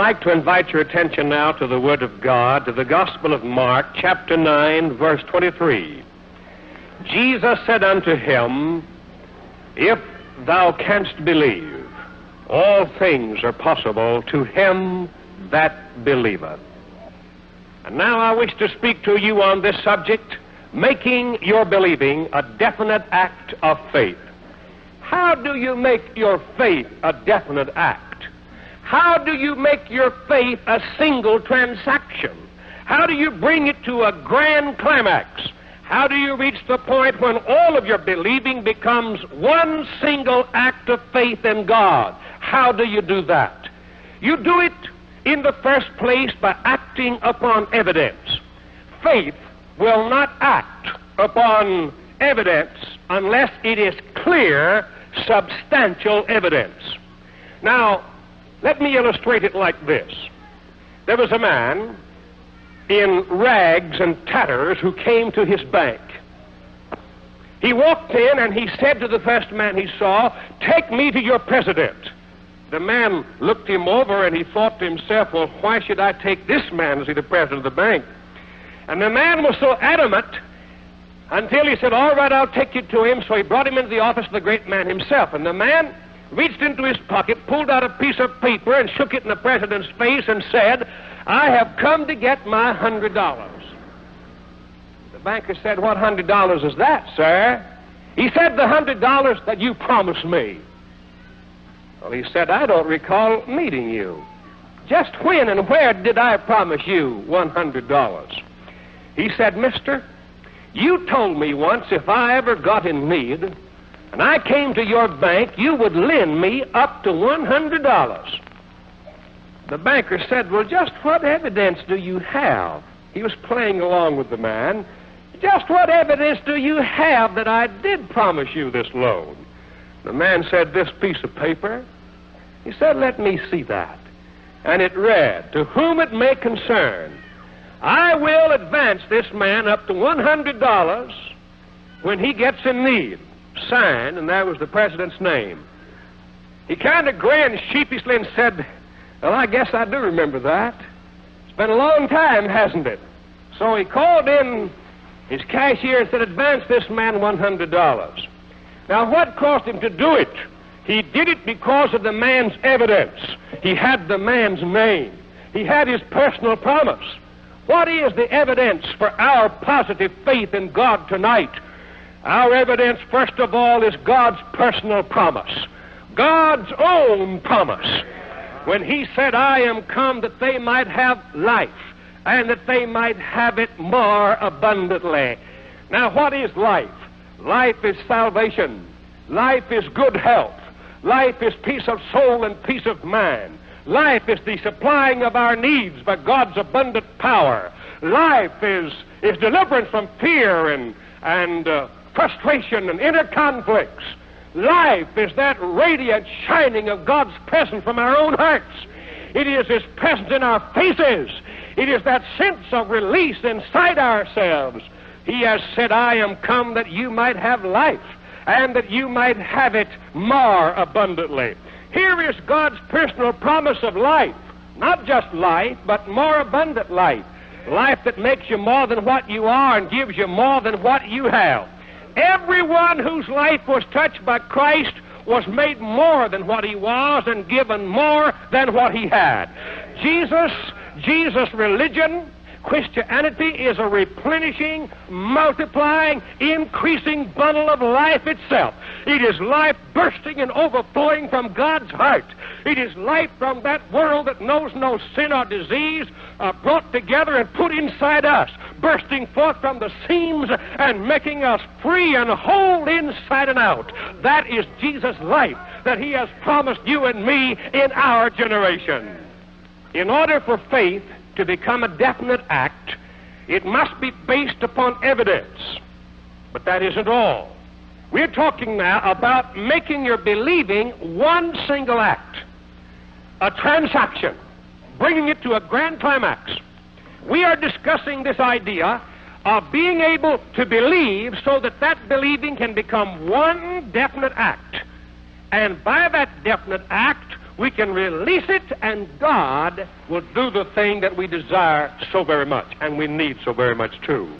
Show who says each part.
Speaker 1: like to invite your attention now to the Word of God, to the Gospel of Mark, chapter 9, verse 23. Jesus said unto him, If thou canst believe, all things are possible to him that believeth. And now I wish to speak to you on this subject, making your believing a definite act of faith. How do you make your faith a definite act? How do you make your faith a single transaction? How do you bring it to a grand climax? How do you reach the point when all of your believing becomes one single act of faith in God? How do you do that? You do it in the first place by acting upon evidence. Faith will not act upon evidence unless it is clear, substantial evidence. Now, let me illustrate it like this. There was a man in rags and tatters who came to his bank. He walked in and he said to the first man he saw, "Take me to your president." The man looked him over and he thought to himself, well, why should I take this man to see the president of the bank? And the man was so adamant until he said, all right, I'll take you to him. So he brought him into the office of the great man himself. And the man reached into his pocket, pulled out a piece of paper and shook it in the president's face and said, I have come to get my $100. The banker said, what $100 is that, sir? He said, the $100 that you promised me. Well, he said, I don't recall meeting you. Just when and where did I promise you $100? He said, mister, you told me once if I ever got in need and I came to your bank, you would lend me up to $100. The banker said, well, just what evidence do you have? He was playing along with the man. Just what evidence do you have that I did promise you this loan? The man said, this piece of paper. He said, let me see that. And it read, to whom it may concern, I will advance this man up to $100 when he gets in need. Signed, and that was the president's name. He kind of grinned sheepishly and said, well, I guess I do remember that. It's been a long time, hasn't it? So he called in his cashier and said, advance this man $100. Now, what caused him to do it? He did it because of the man's evidence. He had the man's name. He had his personal promise. What is the evidence for our positive faith in God tonight? Our evidence, first of all, is God's personal promise. God's own promise. When he said, I am come that they might have life, and that they might have it more abundantly. Now, what is life? Life is salvation. Life is good health. Life is peace of soul and peace of mind. Life is the supplying of our needs by God's abundant power. Life is deliverance from fear and frustration and inner conflicts. Life is that radiant shining of God's presence from our own hearts. It is His presence in our faces. It is that sense of release inside ourselves. He has said, I am come that you might have life, and that you might have it more abundantly. Here is God's personal promise of life. Not just life, but more abundant life. Life that makes you more than what you are and gives you more than what you have. Everyone whose life was touched by Christ was made more than what he was and given more than what he had. Jesus' religion, Christianity, is a replenishing, multiplying, increasing bundle of life itself. It is life bursting and overflowing from God's heart. It is life from that world that knows no sin or disease, brought together and put inside us, bursting forth from the seams and making us free and whole inside and out. That is Jesus' life that He has promised you and me in our generation. In order for faith to become a definite act, it must be based upon evidence. But that isn't all. We're talking now about making your believing one single act, a transaction, bringing it to a grand climax. We are discussing this idea of being able to believe so that that believing can become one definite act. And by that definite act, we can release it, and God will do the thing that we desire so very much, and we need so very much too.